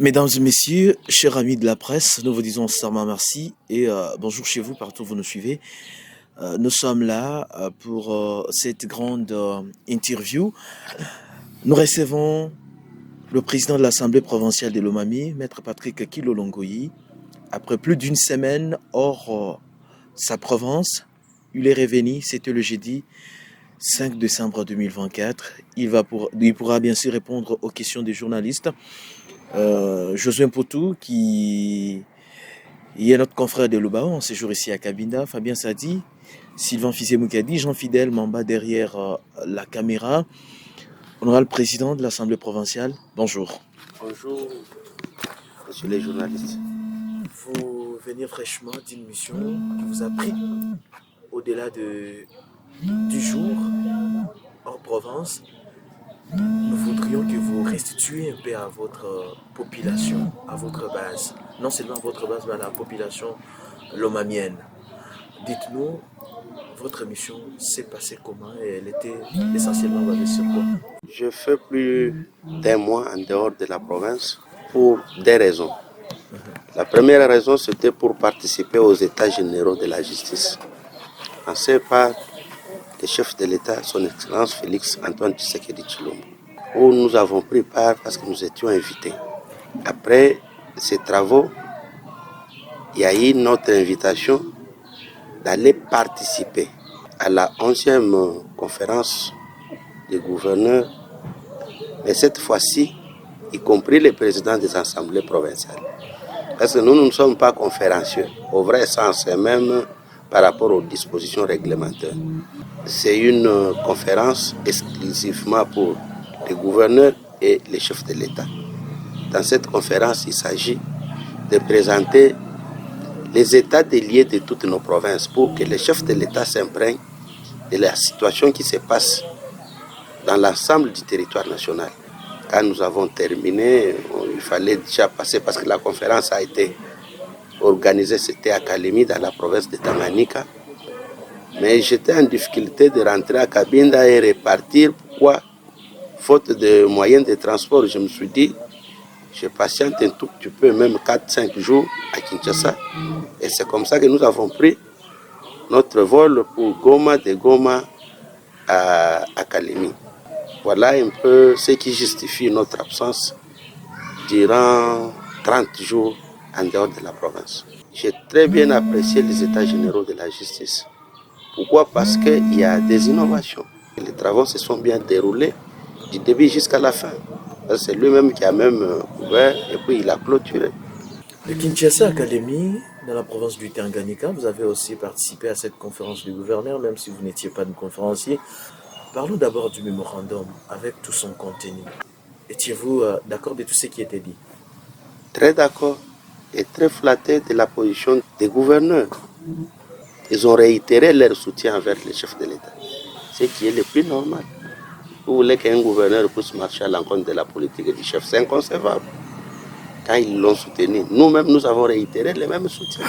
Mesdames et messieurs, chers amis de la presse, nous vous disons sincèrement merci et bonjour chez vous, partout où vous nous suivez. Nous sommes là pour cette grande interview. Nous recevons le président de l'Assemblée provinciale de Lomami, Maître Patrick Kilolongoyi. Après plus d'une semaine hors sa province, il est revenu, c'était le jeudi 5 décembre 2024. Il pourra bien sûr répondre aux questions des journalistes. Josué Mpotou, qui est notre confrère de Lubao, en séjour ici à Cabinda, Fabien Sadi, Sylvain Fizé-Moukadi, Jean Fidèle Mamba derrière la caméra, honorable président de l'Assemblée provinciale, bonjour. Bonjour, monsieur les journalistes. Vous venez fraîchement d'une mission qui vous a pris au-delà du jour en province. Nous voudrions que vous restituiez un peu à votre population, à votre base. Non seulement à votre base, mais à la population lomamienne. Dites-nous, votre mission s'est passée comment et elle était essentiellement basée sur quoi? Je fais plus d'un mois en dehors de la province pour des raisons. La première raison, c'était pour participer aux États généraux de la justice. Lancé par le chef de l'État, son Excellence Félix Antoine Tshisekedi Tshilombo, où nous avons pris part parce que nous étions invités. Après ces travaux, il y a eu notre invitation d'aller participer à la 11e conférence des gouverneurs, mais cette fois-ci, y compris les présidents des assemblées provinciales. Parce que nous ne sommes pas conférenciers, au vrai sens, et même par rapport aux dispositions réglementaires. C'est une conférence exclusivement pour les gouverneurs et les chefs de l'État. Dans cette conférence, il s'agit de présenter les états des lieux de toutes nos provinces pour que les chefs de l'État s'imprègnent de la situation qui se passe dans l'ensemble du territoire national. Quand nous avons terminé, il fallait déjà passer parce que la conférence a été organisée, c'était à Kalemi, dans la province de Tanganyika. Mais j'étais en difficulté de rentrer à Cabinda et repartir. Pourquoi? Faute de moyens de transport, je me suis dit, je patiente un tout petit peu, même 4-5 jours à Kinshasa. Et c'est comme ça que nous avons pris notre vol pour Goma, de Goma à Kalemi. Voilà un peu ce qui justifie notre absence durant 30 jours en dehors de la province. J'ai très bien apprécié les états généraux de la justice. Pourquoi? Parce qu'il y a des innovations. Les travaux se sont bien déroulés du début jusqu'à la fin. C'est lui-même qui a même ouvert et puis il a clôturé. De Kinshasa à Kalemi, dans la province du Tanganyika, vous avez aussi participé à cette conférence du gouverneur, même si vous n'étiez pas de conférencier. Parlons d'abord du mémorandum avec tout son contenu. Étiez-vous d'accord de tout ce qui était dit? Très d'accord et très flatté de la position des gouverneurs. Ils ont réitéré leur soutien envers les chefs de l'État, ce qui est le plus normal. Vous voulez qu'un gouverneur puisse marcher à l'encontre de la politique du chef, c'est inconcevable. Quand ils l'ont soutenu, nous-mêmes, nous avons réitéré le même soutien.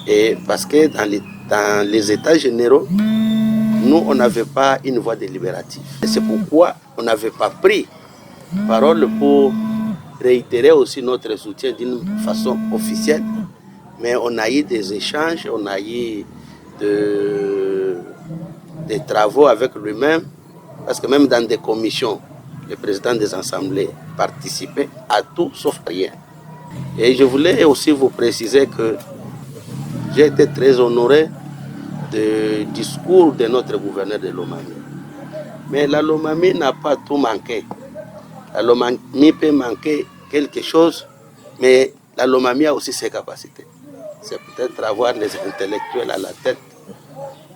Et parce que dans les États généraux, nous, on n'avait pas une voix délibérative. Et c'est pourquoi on n'avait pas pris parole pour réitérer aussi notre soutien d'une façon officielle. Mais on a eu des échanges, on a eu des travaux avec lui-même, parce que même dans des commissions, le président des assemblées participait à tout sauf rien. Et je voulais aussi vous préciser que j'ai été très honoré du discours de notre gouverneur de Lomami. Mais la Lomami n'a pas tout manqué. La Lomami peut manquer quelque chose, mais la Lomami a aussi ses capacités. C'est peut-être avoir les intellectuels à la tête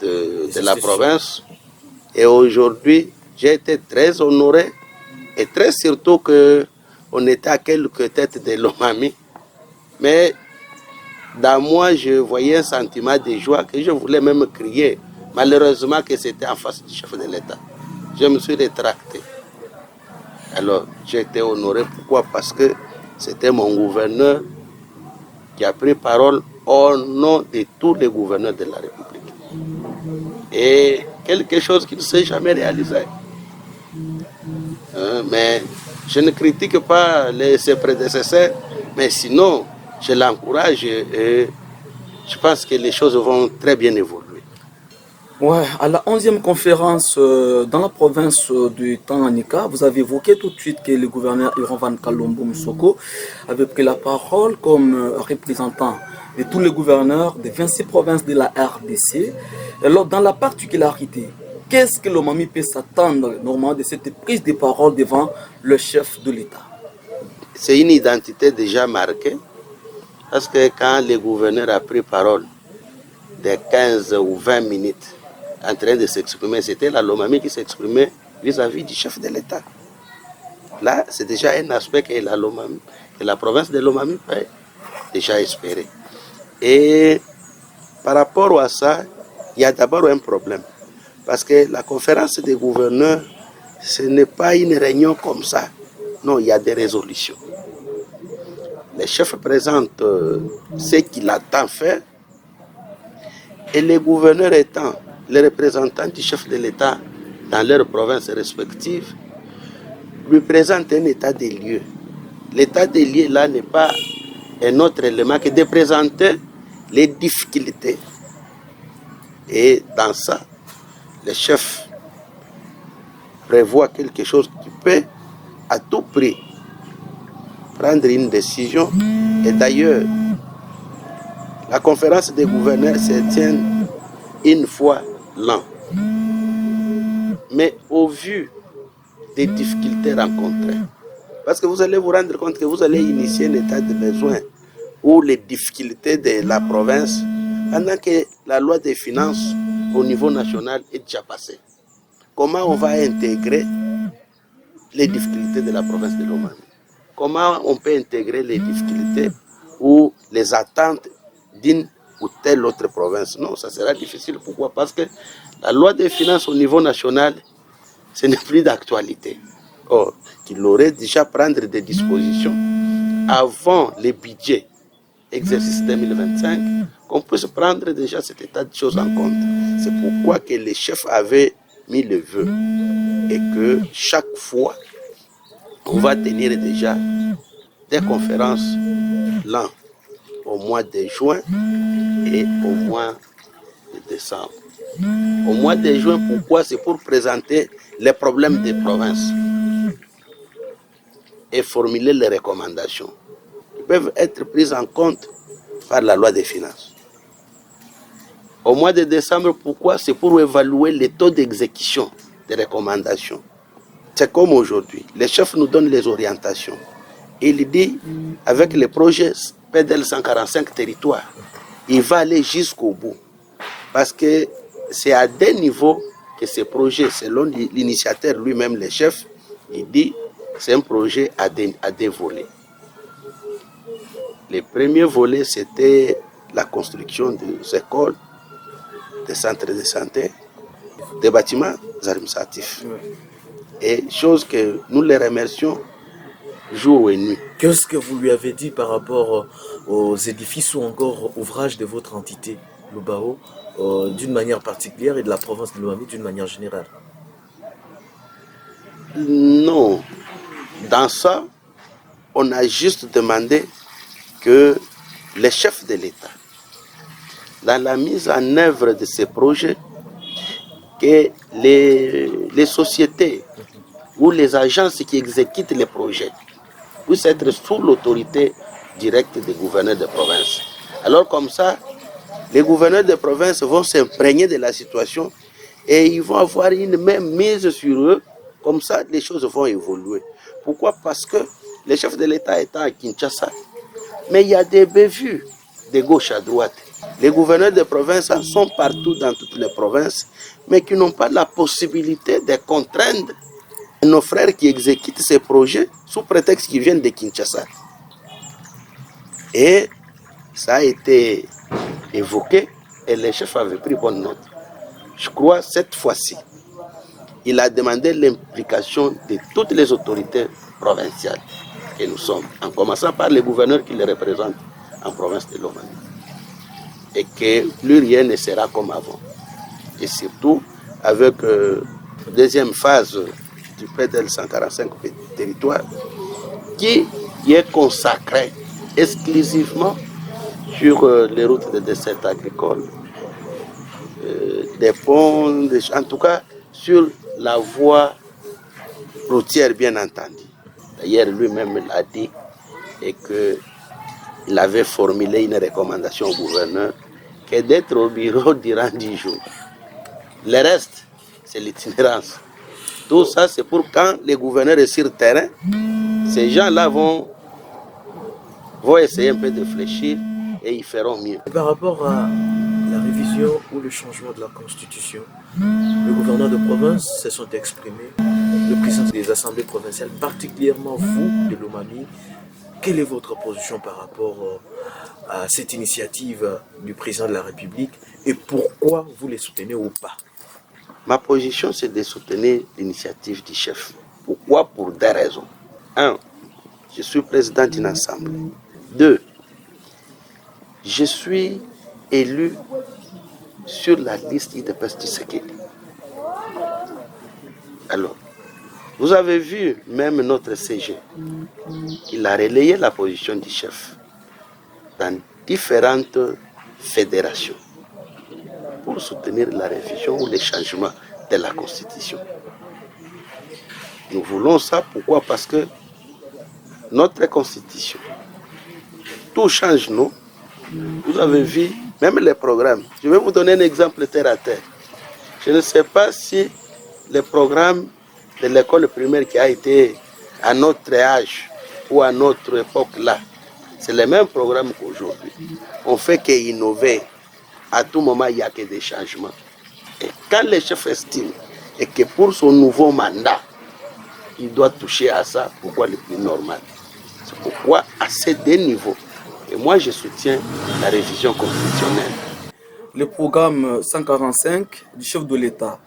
de la province. Et aujourd'hui, j'ai été très honoré et très surtout qu'on était à quelques têtes de Lomami. Mais dans moi, je voyais un sentiment de joie que je voulais même crier. Malheureusement que c'était en face du chef de l'État. Je me suis rétracté. Alors, j'ai été honoré. Pourquoi? Parce que c'était mon gouverneur qui a pris parole au nom de tous les gouverneurs de la République. Et quelque chose qui ne s'est jamais réalisé. Mais Je ne critique pas ses prédécesseurs, mais sinon, je l'encourage et je pense que les choses vont très bien évoluer. Ouais, à la 11e conférence dans la province du Tanganyika, vous avez évoqué tout de suite que le gouverneur Irovan Kalombo Msoko avait pris la parole comme représentant de tous les gouverneurs des 26 provinces de la RDC. Alors, dans la particularité, qu'est-ce que l'Omami peut s'attendre normalement de cette prise de parole devant le chef de l'État? C'est une identité déjà marquée, parce que quand le gouverneur a pris parole de 15 ou 20 minutes en train de s'exprimer, c'était la Lomami qui s'exprimait vis-à-vis du chef de l'État. Là, c'est déjà un aspect que la Lomami, que la province de Lomami peut déjà espérer. Et par rapport à ça, il y a d'abord un problème. Parce que la conférence des gouverneurs, ce n'est pas une réunion comme ça. Non, il y a des résolutions. Le chef présente ce qu'il attend faire. Et les gouverneurs étant les représentants du chef de l'État dans leurs provinces respectives, lui présentent un état des lieux. L'état des lieux, là, n'est pas un autre élément que de présenter les difficultés. Et dans ça, le chef prévoit quelque chose qui peut à tout prix prendre une décision. Et d'ailleurs, la conférence des gouverneurs se tient une fois l'an. Mais au vu des difficultés rencontrées, parce que vous allez vous rendre compte que vous allez initier un état de besoin ou les difficultés de la province pendant que la loi des finances au niveau national est déjà passée. Comment on va intégrer les difficultés de la province de Lomami? Comment on peut intégrer les difficultés ou les attentes d'une ou telle autre province? Non, ça sera difficile. Pourquoi? Parce que la loi des finances au niveau national, ce n'est plus d'actualité. Or, qu'il aurait déjà prendre des dispositions avant le budget exercice 2025, qu'on puisse prendre déjà cet état de choses en compte. C'est pourquoi que les chefs avaient mis le vœu et que chaque fois, on va tenir déjà des conférences l'an au mois de juin et au mois de décembre. Au mois de juin, pourquoi? C'est pour présenter les problèmes des provinces et formuler les recommandations qui peuvent être prises en compte par la loi des finances. Au mois de décembre, pourquoi? C'est pour évaluer les taux d'exécution des recommandations. C'est comme aujourd'hui, les chefs nous donnent les orientations. Il dit, avec les projets PDL 145 territoires, il va aller jusqu'au bout. Parce que c'est à des niveaux que ces projets, selon l'initiateur lui-même, le chef, il dit, c'est un projet à des volets. Le premier volet, c'était la construction des écoles, des centres de santé, des bâtiments administratifs. Et chose que nous les remercions jour et nuit. Qu'est-ce que vous lui avez dit par rapport aux édifices ou encore ouvrages de votre entité, Lubao, d'une manière particulière et de la province de Lomami d'une manière générale? Non. Dans ça, on a juste demandé que les chefs de l'État, dans la mise en œuvre de ces projets, que les sociétés ou les agences qui exécutent les projets puissent être sous l'autorité directe des gouverneurs de province. Alors comme ça, les gouverneurs de province vont s'imprégner de la situation et ils vont avoir une même mise sur eux. Comme ça, les choses vont évoluer. Pourquoi? Parce que les chefs de l'État étant à Kinshasa, mais il y a des bévues de gauche à droite. Les gouverneurs de province sont partout dans toutes les provinces, mais qui n'ont pas la possibilité de contraindre nos frères qui exécutent ces projets sous prétexte qu'ils viennent de Kinshasa. Et ça a été évoqué et les chefs avaient pris bonne note. Je crois cette fois-ci, il a demandé l'implication de toutes les autorités provinciales que nous sommes, en commençant par les gouverneurs qui les représentent en province de Lomami. Et que plus rien ne sera comme avant. Et surtout, avec la deuxième phase du PDL 145 territoires qui est consacré exclusivement sur les routes de dessert agricole, des ponts, en tout cas sur la voie routière bien entendu. D'ailleurs, lui-même l'a dit et qu'il avait formulé une recommandation au gouverneur que d'être au bureau durant 10 jours. Le reste, c'est l'itinérance. Tout ça, c'est pour quand les gouverneurs est sur le terrain, ces gens-là vont essayer un peu de réfléchir et ils feront mieux. Par rapport à la révision ou le changement de la Constitution, le gouverneur de province se sont exprimés, le président des assemblées provinciales, particulièrement vous de Lomami. Quelle est votre position par rapport à cette initiative du président de la République et pourquoi vous les soutenez ou pas? Ma position, c'est de soutenir l'initiative du chef. Pourquoi? Pour deux raisons. 1. Je suis président d'une assemblée. 2. Je suis élu sur la liste IDPS Tshisekedi. Alors, vous avez vu même notre CG, il a relayé la position du chef dans différentes fédérations pour soutenir la révision ou les changements de la Constitution. Nous voulons ça, pourquoi? Parce que notre Constitution, tout change, non? Vous avez vu, même les programmes. Je vais vous donner un exemple terre à terre. Je ne sais pas si les programmes de l'école primaire qui a été à notre âge ou à notre époque là, c'est le même programme qu'aujourd'hui. On fait qu'innover. À tout moment, il n'y a que des changements. Et quand le chef estime et que pour son nouveau mandat, il doit toucher à ça, pourquoi le plus normal? C'est pourquoi à ces deux niveaux. Et moi, je soutiens la révision constitutionnelle. Le programme 145 du chef de l'État.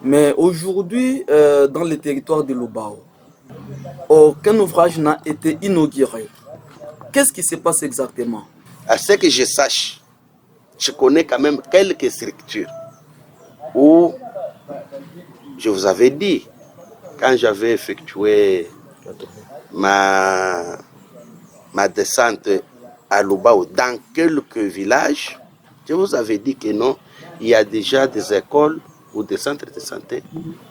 Mais aujourd'hui, dans le territoire de Lubao, aucun ouvrage n'a été inauguré. Qu'est-ce qui se passe exactement? À ce que je sache, je connais quand même quelques structures où je vous avais dit, quand j'avais effectué ma descente à Lubao dans quelques villages, je vous avais dit que non, il y a déjà des écoles ou des centres de santé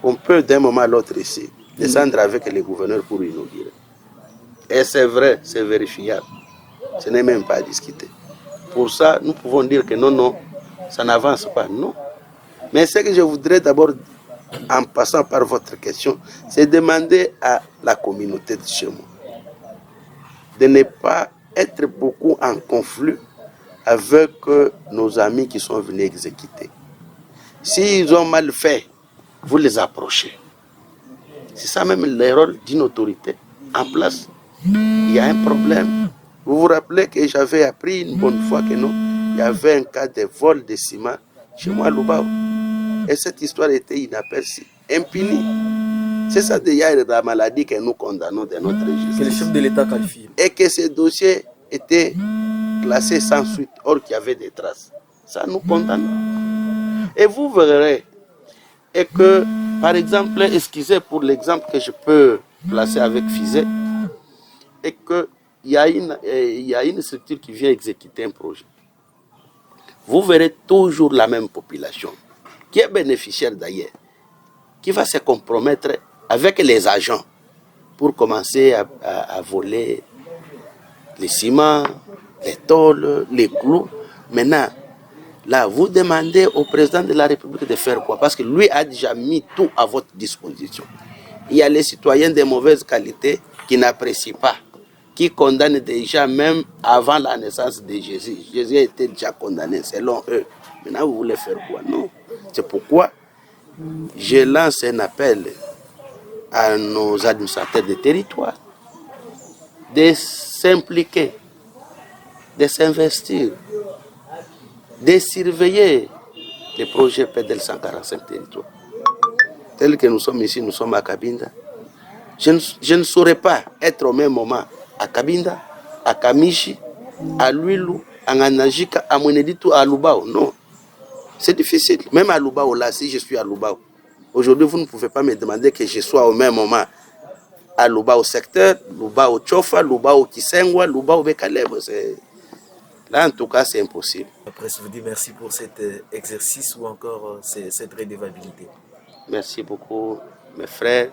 qu'on peut d'un moment à l'autre ici descendre avec les gouverneurs pour inaugurer. Et c'est vrai, c'est vérifiable. Ce n'est même pas à discuter. Pour ça, nous pouvons dire que non, ça n'avance pas. Non. Mais ce que je voudrais d'abord, en passant par votre question, c'est demander à la communauté de chez moi de ne pas être beaucoup en conflit avec nos amis qui sont venus exécuter. S'ils ont mal fait, vous les approchez. C'est ça même le rôle d'une autorité en place. Il y a un problème. Vous vous rappelez que j'avais appris une bonne fois que non, il y avait un cas de vol de ciment chez moi à Lubao. Et cette histoire était inaperçue, impunie. C'est ça déjà la maladie que nous condamnons de notre justice. Que le chef de l'État qualifie. Et que ces dossiers étaient classés sans suite, or qu'il y avait des traces. Ça nous condamne. Et vous verrez, et que, par exemple, excusez pour l'exemple que je peux placer avec Fizet, et qu'il y a une structure qui vient exécuter un projet. Vous verrez toujours la même population, qui est bénéficiaire d'ailleurs, qui va se compromettre avec les agents pour commencer à voler les ciments, les tôles, les clous. Maintenant, là, vous demandez au président de la République de faire quoi? Parce que lui a déjà mis tout à votre disposition. Il y a les citoyens de mauvaise qualité qui n'apprécient pas, qui condamnent déjà même avant la naissance de Jésus. Jésus a été déjà condamné selon eux. Maintenant, vous voulez faire quoi? Non. C'est pourquoi je lance un appel à nos administrateurs de territoire de s'impliquer, de s'investir, de surveiller les projets PDL 145 territoires. Tel que nous sommes ici, nous sommes à Cabinda. Je ne saurais pas être au même moment à Cabinda, à Kamishi, à Luilu, à Nganajika, à Mweneditu, à Lubao. Non. C'est difficile. Même à Lubao, là, si je suis à Lubao, Aujourd'hui, vous ne pouvez pas me demander que je sois au même moment à Luba au secteur, Luba au Tchofa, Luba au Kisengwa, Luba au Bekaleb. Là, en tout cas, c'est impossible. Après, je vous dis merci pour cet exercice ou encore cette redevabilité. Merci beaucoup, mes frères.